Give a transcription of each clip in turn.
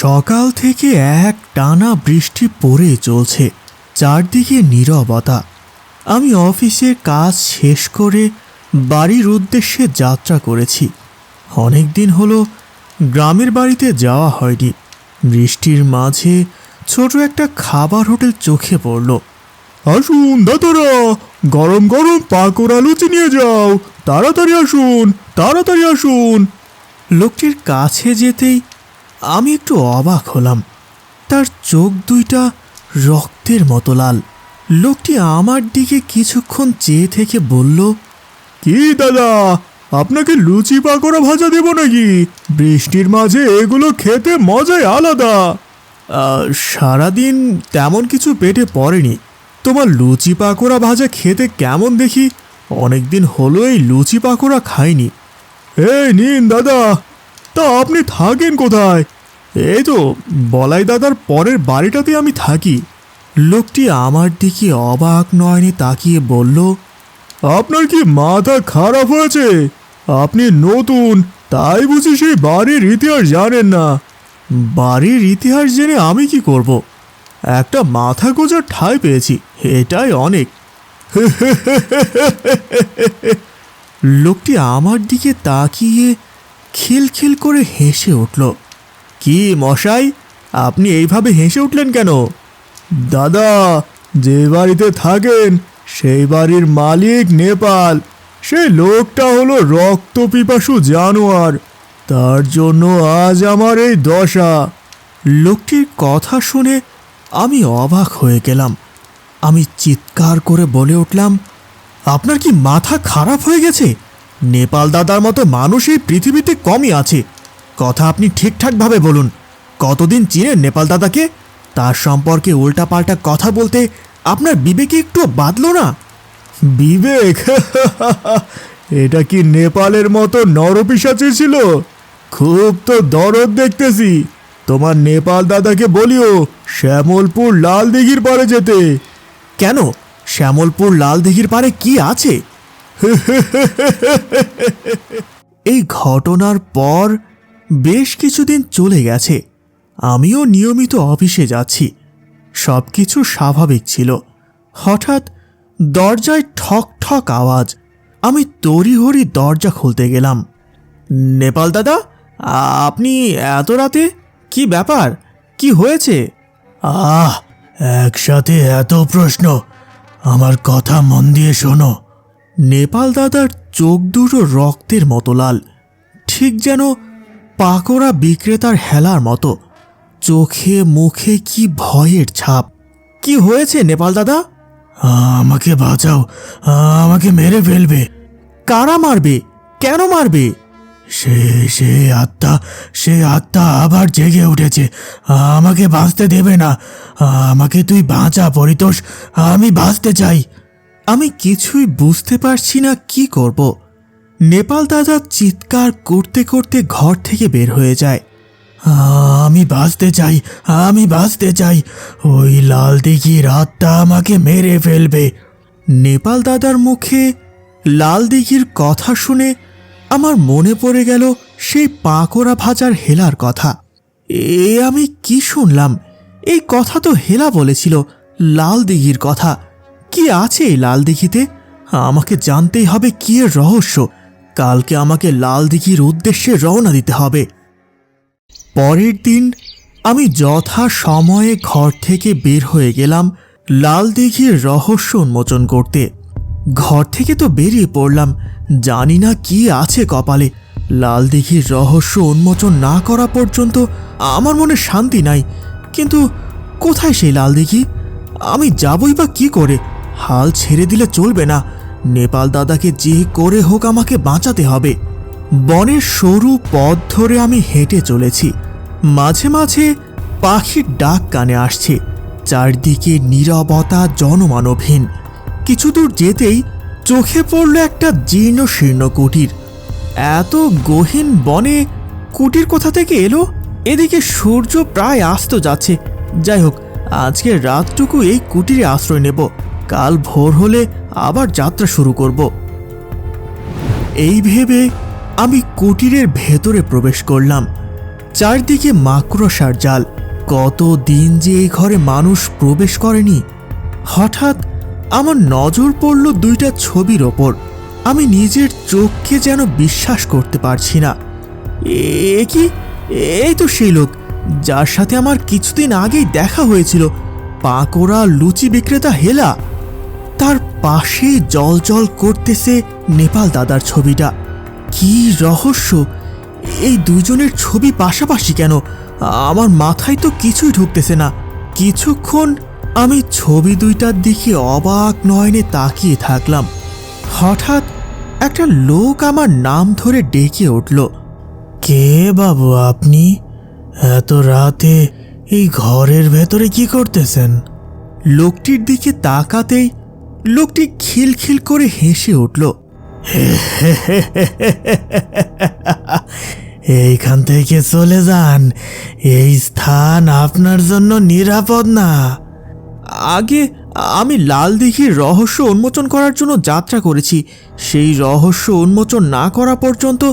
সকাল থেকে এক টানা বৃষ্টি পড়ে চলছে, চারদিকে নীরবতা। আমি অফিসের কাজ শেষ করে বাড়ির উদ্দেশ্যে যাত্রা করেছি। অনেক দিন হলো গ্রামের বাড়িতে যাওয়া হয়নি। বৃষ্টির মাঝে ছোট একটা খাবার হোটেল চোখে পড়ল। আসুন দাদারা, গরম গরম পাকোড়া লুচি নিয়ে যাও, তাড়াতাড়ি আসুন, তাড়াতাড়ি আসুন। লোকটির কাছে যেতেই আমি একটু অবাক হলাম। তার চোখ দুইটা রক্তের মতো লাল। লোকটি আমার দিকে কিছুক্ষণ চেয়ে থেকে বলল, কি দাদা, আপনাকে লুচি পাকোড়া ভাজা দেব নাকি? বৃষ্টির মাঝে এগুলো খেতে মজাই আলাদা। সারাদিন তেমন কিছু পেটে পড়েনি, তোমার লুচি পাকোড়া ভাজা খেতে কেমন দেখি। অনেকদিন হলো এই লুচি পাকোড়া খাইনি। এই নিন দাদা। তা আপনি থাকেন কোথায়? এই তো বলাই দাদার পরের বাড়িটাতে আমি থাকি। লোকটি আমার দিকে অবাক নয়নে তাকিয়ে বলল, আপনার কি মাথা খারাপ হয়েছে? আপনি নতুন, তাই বুঝি সেই বাড়ির ইতিহাস জানেন না? বাড়ির ইতিহাস জেনে আমি কি করব? একটা মাথা গোজার ঠাঁই পেয়েছি, এটাই অনেক। লোকটি আমার দিকে তাকিয়ে খিলখিল করে হেসে উঠল। কি মশাই, আপনি এইভাবে হেসে উঠলেন কেন? দাদা, যে বাড়িতে থাকেন সেই বাড়ির মালিক নেপাল। সেই লোকটা হলো রক্তপিপাসু জানোয়ার, তার জন্য আজ আমার এই দশা। লোকটির কথা শুনে আমি অবাক হয়ে গেলাম। আমি চিৎকার করে বলে উঠলাম, আপনার কি মাথা খারাপ হয়ে গেছে? নেপাল দাদার মতো মানুষ এই পৃথিবীতে কমই আছে। কথা আপনি ঠিকঠাকভাবে বলুন। কতদিন চিনেন নেপাল দাদাকে? তার সম্পর্কে উল্টাপাল্টা কথা বলতে আপনার বিবেকে একটু বাঁধল না? বিবেক? এটা কি নেপালের মতো নরপিশাচী ছিল? খুব তো দরদ দেখতেছি। তোমার নেপাল দাদাকে বলিও শ্যামলপুর লাল দিঘির পাড়ে যেতে। কেন? শ্যামলপুর লাল দিঘির পাড়ে কি আছে? এই ঘটনার পর বেশ কিছুদিন চলে গেছে। আমিও নিয়মিত অফিসে যাচ্ছি, সব কিছু স্বাভাবিক ছিল। হঠাৎ দরজায় ঠক ঠক আওয়াজ। আমি তড়িঘড়ি দরজা খুলতে গেলাম। নেপাল দাদা, আপনি এত রাতে? কি ব্যাপার, কি হয়েছে? একসাথে এত প্রশ্ন, আমার কথা মন দিয়ে শোনো। নেপাল দাদার চোখ দুটো রক্তের মতো লাল, ঠিক যেন পাকোড়া বিক্রেতার হেলার মতো। চোখে মুখে কি ভয়ের ছাপ। কি হয়েছে নেপাল দাদা? আমাকে বাঁচাও, আমাকে মেরে ফেলবে। কারা মারবে? কেন মারবে? সে আত্মা আবার জেগে উঠেছে, আমাকে বাঁচতে দেবে না। আমাকে তুই বাঁচা পরিতোষ, আমি বাঁচতে চাই। আমি কিছুই বুঝতে পারছি না কি করব। নেপাল দাদা চিৎকার করতে করতে ঘর থেকে বের হয়ে যায়। আমি বাঁচতে চাই, আমি বাঁচতে চাই। ওই লাল দিঘির আত্মা আমাকে মেরে ফেলবে। নেপাল দাদার মুখে লাল দিঘির কথা শুনে আমার মনে পড়ে গেল সেই পাকোড়া ভাজার হেলার কথা। আমি কি শুনলাম? এই কথা তো হেলা বলেছিল, লাল দিঘির কথা। কি আছে এই লাল দিঘিতে? আমাকে জানতেই হবে কি এর রহস্য। কালকে আমাকে লাল দিঘির উদ্দেশ্যে রওনা দিতে হবে। পরের দিন আমি যথা সময়ে ঘর থেকে বের হয়ে গেলাম লাল দিঘির রহস্য উন্মোচন করতে। ঘর থেকে তো বেরিয়ে পড়লাম, জানি না কি আছে কপালে। লাল দিঘির রহস্য উন্মোচন না করা পর্যন্ত আমার মনে শান্তি নাই। কিন্তু কোথায় সেই লাল দিঘি? আমি যাবই বা কি করে? হাল ছেড়ে দিলে চলবে না। নেপাল দাদাকে যে করে হোক আমাকে বাঁচাতে হবে। বনের সরু পথ ধরে আমি হেঁটে চলেছি। মাঝে মাঝে পাখির ডাক কানে আসছে। চারদিকে নীরবতা জনমানবহীন। কিছু দূর যেতেই চোখে পড়ল একটা জীর্ণ শীর্ণ কুটির। এত গহীন বনে কুটির কোথা থেকে এলো? এদিকে সূর্য প্রায় অস্ত যাচ্ছে। যাই হোক, আজকের রাতটুকু এই কুটিরে আশ্রয় নেব, কাল ভোর হলে আবার যাত্রা শুরু করব। এই ভেবে আমি কুটিরের ভেতরে প্রবেশ করলাম। চারদিকে মাকড়সার জাল। কতদিন যে এই ঘরে মানুষ প্রবেশ করেনি। হঠাৎ আমার নজর পড়ল দুইটা ছবির ওপর। আমি নিজের চোখকে যেন বিশ্বাস করতে পারছি না। এ কি? এই তো সেই লোক যার সাথে আমার কিছুদিন আগেই দেখা হয়েছিল, পাকোড়া লুচি বিক্রেতা হেলা। তার পাশে জল করতেছে নেপাল দাদার ছবিটা। কি রহস্য! এই দুজনের ছবি পাশাপাশি কেন? আমার মাথায় তো কিছুই ঢুকতেছে না। কিছুক্ষণ আমি ছবি দুইটার দিকে অবাক নয়নে তাকিয়ে থাকলাম। হঠাৎ একটা লোক আমার নাম ধরে ডেকে উঠল। কে বাবু আপনি? এত রাতে এই ঘরের ভেতরে কি করতেছেন? লোকটির দিকে তাকাতেই লোকটি খিলখিল করে হেসে উঠল। এইখান থেকে চলে যান, এই স্থান আপনার জন্য নিরাপদ না। আগে আমি লাল দিঘির রহস্য উন্মোচন করার জন্য যাত্রা করেছি। সেই রহস্য উন্মোচন না করা পর্যন্ত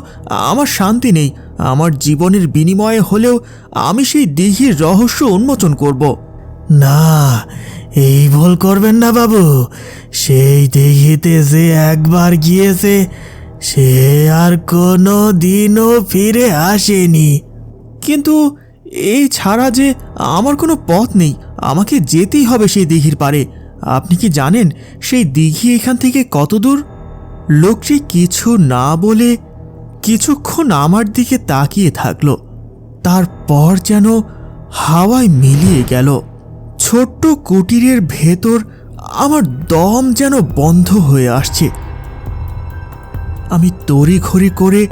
আমার শান্তি নেই। আমার জীবনের বিনিময়ে হলেও আমি সেই দিঘির রহস্য উন্মোচন করব। না, এই ভুল করবেন না বাবু। সেই দিঘিতে যে একবার গিয়েছে সে আর কোনো দিনও ফিরে আসেনি। কিন্তু এই ছাড়া যে আমার কোনো পথ নেই। আমাকে যেতেই হবে সেই দিঘির পারে। আপনি কি জানেন সেই দিঘি এখান থেকে কত দূর? লোকটি কিছু না বলে কিছুক্ষণ আমার দিকে তাকিয়ে থাকলো। তারপর যেন হাওয়ায় মিলিয়ে গেল। ছোট্ট কুটিরের ভেতর আমার দম যেন বন্ধ হয়ে আসছে। আমি তড়িঘড়ি করে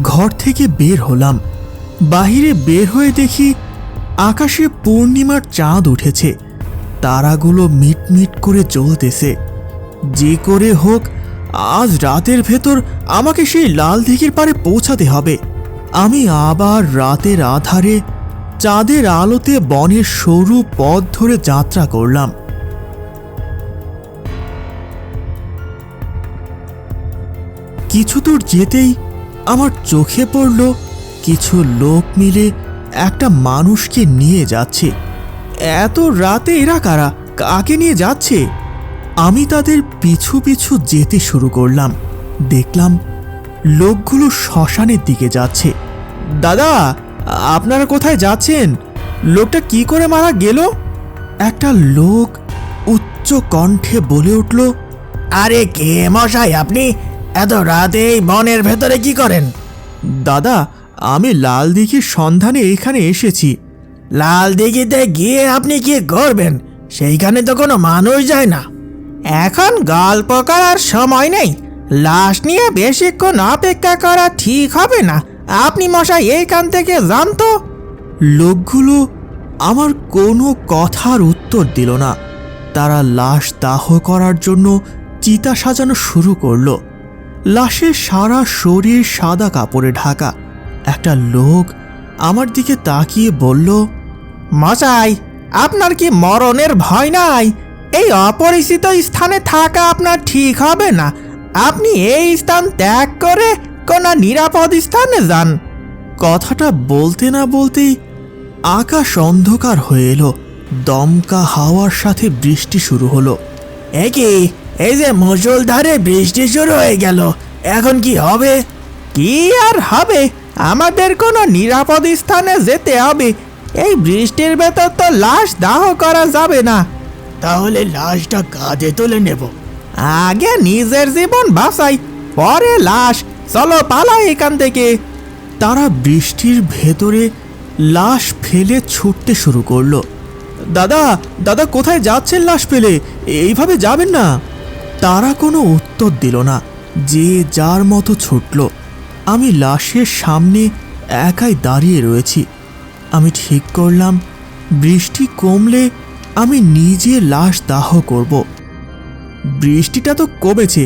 ঘর থেকে বের হলাম। বাহিরে বের হয়ে দেখি আকাশে পূর্ণিমার চাঁদ উঠেছে। তারাগুলো মিটমিট করে জ্বলতেছে। যে করে হোক আজ রাতের ভেতর আমাকে সেই লাল দিঘির পারে পৌঁছাতে হবে। আমি আবার রাতের আধারে চাঁদের আলোতে বনের সরু পথ ধরে যাত্রা করলাম। কিছু দূর যেতেই আমার চোখে পড়ল কিছু লোক মিলে একটা মানুষকে নিয়ে যাচ্ছে। এত রাতে এরা কারা? কাকে নিয়ে যাচ্ছে? আমি তাদের পিছু পিছু যেতে শুরু করলাম। দেখলাম লোকগুলো শ্মশানের দিকে যাচ্ছে। দাদা, আপনারা কোথায় যাচ্ছেন? লোকটা কি করে মারা গেল? একটা লোক উচ্চ কণ্ঠে বলে উঠল। আরে কে মশাই আপনি? এত রাতে এই বনের ভেতরে কি করেন? দাদা, আমি লাল দিঘির সন্ধানে এখানে এসেছি। লাল দিঘিতে গিয়ে আপনি কি করবেন? সেইখানে তো কোনো মানুষ যায় না। এখন গল্প করার সময় নেই। লাশ নিয়ে বেশিক্ষণ অপেক্ষা করা ঠিক হবে না। আপনি মশাই এইখান থেকে যান তো। লোকগুলো আমার কোনো কথার উত্তর দিল না। তারা লাশ দাহ করার জন্য চিতা সাজানো শুরু করলো। লাশের সারা শরীর সাদা কাপড়ে ঢাকা। একটা লোক আমার দিকে তাকিয়ে বলল, মশাই, আপনার কি মরণের ভয় নাই? এই অপরিচিত স্থানে থাকা আপনার ঠিক হবে না। আপনি এই স্থান ত্যাগ করে কোনো নিরাপদ স্থানে যান। কথাটা বলতে না বলতেই আকাশ অন্ধকার হয়ে এলো। দমকা হাওয়ার সাথে বৃষ্টি শুরু হলো। এই যে মুষলধারে বৃষ্টি শুরু হয়ে গেল, এখন কি হবে? কি আর হবে? আমাদের কোনো নিরাপদ স্থানে যেতে হবে। এই বৃষ্টির ভেতর তো লাশ দাহ করা যাবে না। তাহলে লাশটা কাঁধে তুলে নেব। আগে নিজের জীবন বাঁচাই, পরে লাশ। চলো পালাই এখান থেকে। তারা বৃষ্টির ভেতরে লাশ ফেলে ছুটতে শুরু করলো। দাদা, দাদা, কোথায় যাচ্ছেন লাশ ফেলে? এইভাবে যাবেন না। তারা কোনো উত্তর দিল না। যে যার মতো ছুটল। আমি লাশের সামনে একাই দাঁড়িয়ে রয়েছি। আমি ঠিক করলাম বৃষ্টি কমলে আমি নিজে লাশ দাহ করব। বৃষ্টিটা তো কমেছে,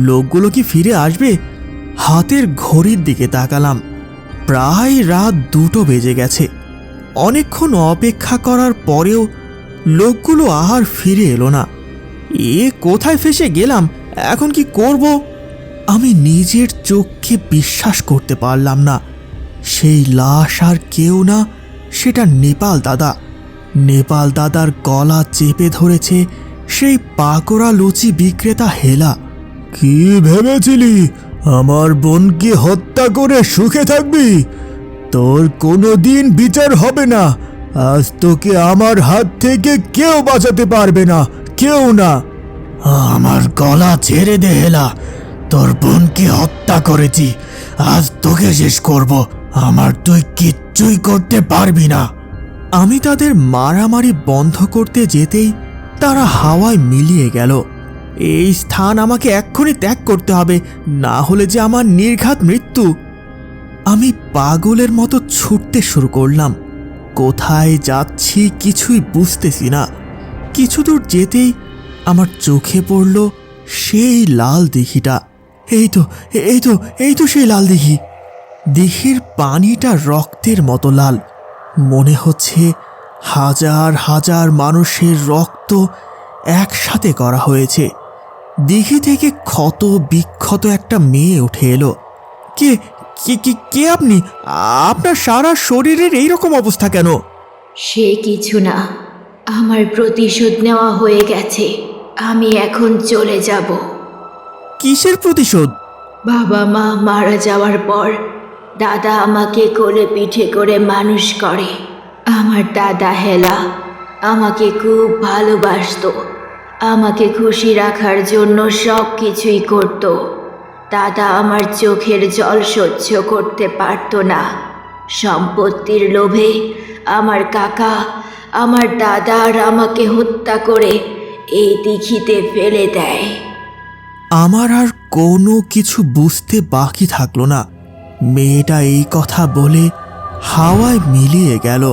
লোকগুলো কি ফিরে আসবে? হাতের ঘড়ির দিকে তাকালাম। প্রায় রাত 2টো বেজে গেছে। অনেকক্ষণ অপেক্ষা করার পরেও লোকগুলো আর ফিরে এলো না। কোথায় ফেসে গেলাম? এখন কি করব? আমি নিজের চোখকে বিশ্বাস করতে পারলাম না। সেই লাশ আর কেউ না, সেটা নেপাল দাদা। নেপাল দাদার গলা চেপে ধরেছে সেই পাকোড়া লুচি বিক্রেতা হেলা। কি ভেবেছিলি আমার বোনকে হত্যা করে সুখে থাকবি? তোর কোনোদিন বিচার হবে না। আজ তোকে আমার হাত থেকে কেউ বাঁচাতে পারবে না, কেউ না। আমার গলা ছেড়ে দে হেলা, তোর বোনকে হত্যা করেছি, আজ তোকে শেষ করব। আমার তুই কিচ্ছুই করতে পারবি না। আমি তাদের মারামারি বন্ধ করতে যেতেই তারা হাওয়ায় মিলিয়ে গেল। এই স্থান আমাকে এক্ষুনি ত্যাগ করতে হবে, না হলে যে আমার নির্ঘাত মৃত্যু। আমি পাগলের মতো ছুটতে শুরু করলাম। কোথায় যাচ্ছি কিছুই বুঝতেছি না। কিছু দূর যেতেই আমার চোখে পড়ল সেই লাল দিঘিটা। এই তো এই তো এই তো সেই লাল দিঘি। দিঘির পানিটা রক্তের মতো লাল। মনে হচ্ছে হাজার হাজার মানুষের রক্ত একসাথে করা হয়েছে। দিঘি থেকে ক্ষত বিক্ষত একটা মেয়ে উঠে এলো। কে কে কে কে আপনি? আপনার সারা শরীরের এইরকম অবস্থা কেন? সে কিছু না, আমার প্রতিশোধ নেওয়া হয়ে গেছে। আমি এখন চলে যাব। কিসের প্রতিশোধ? বাবা মা মারা যাওয়ার পর দাদা আমাকে কোলে পিঠে করে মানুষ করে। আমার দাদা হেলা আমাকে খুব ভালোবাসতো, আমাকে খুশি রাখার জন্য সব কিছুই করত। দাদা আমার চোখের জল সহ্য করতে পারতো না। সম্পত্তির লোভে আমার কাকা আমার দাদা আর আমাকে হত্যা করে এই দিঘিতে ফেলে দেয়। আমার আর কোনো কিছু বুঝতে বাকি থাকলো না। মেয়েটা এই কথা বলে হাওয়ায় মিলিয়ে গেল।